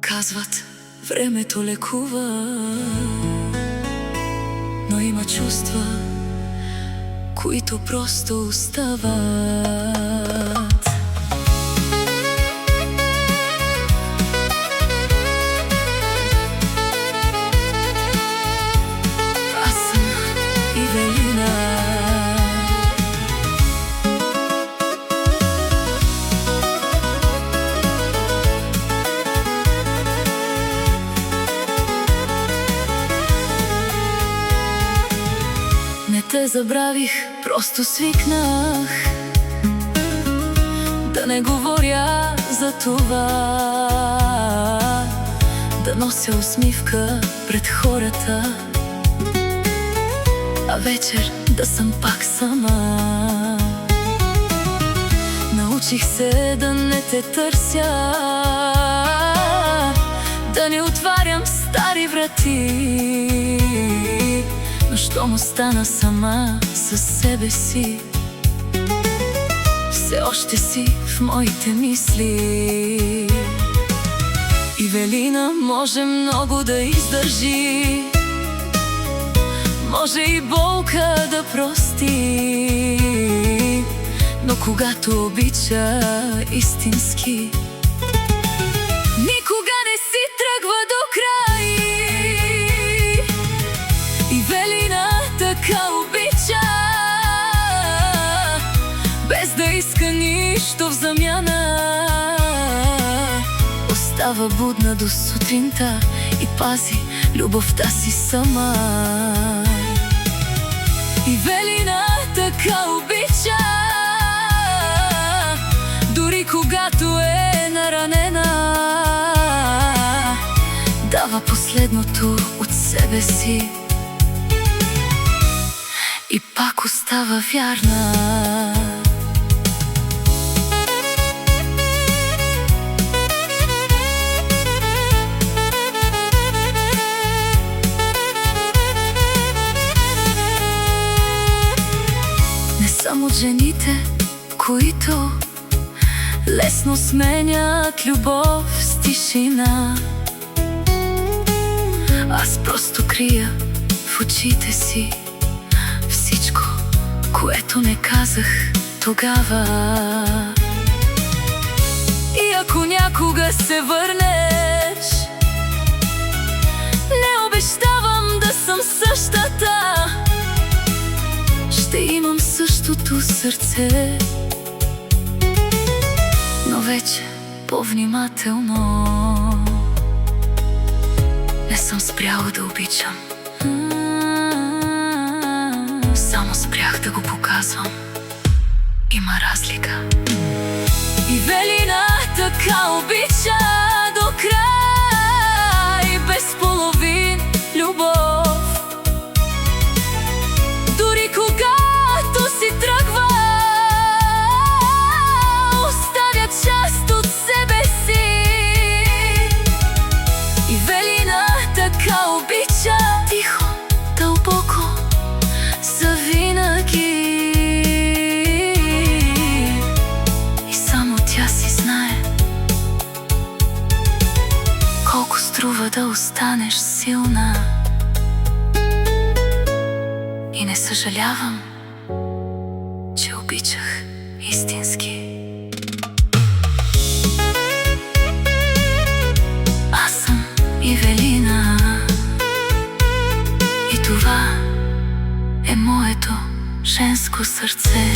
Казват, времето лекува, но има чувства, които просто остават. Аз съм Ивелина. Не те забравих, просто свикнах да не говоря за това, да нося усмивка пред хората, а вечер да съм пак сама. Научих се да не те търся, да не отварям стари врати, но щом остана сама със себе си, все още си в моите мисли. Ивелина може много да издържи, може и болка да прости, но когато обича истински, никога не си тръгва до край. Ивелина така обича, без да иска нищо в замяна. Остава будна до сутринта и пази любовта си сама. Ивелина така обича, дори когато е наранена, дава последното от себе си и пак остава вярна. Не съм от жените, които лесно сменят любов с тишина. Аз просто крия в очите си всичко, което не казах тогава. И ако някога се върнеш, не обещавам да съм същата. Ще имам същото сърце, но вече по-внимателно. Не съм спряла да обичам, само спрях да го показвам. Има разлика. Ивелина така обича до край, без половин любов. Дори когато си тръгва, оставя част от себе си. Ивелина така обича, тихо, дълбоко, завинаги. И само тя си знае колко струва да останеш силна. И не съжалявам, че обичах истински. Аз съм Ивелина и това е моето женско сърце.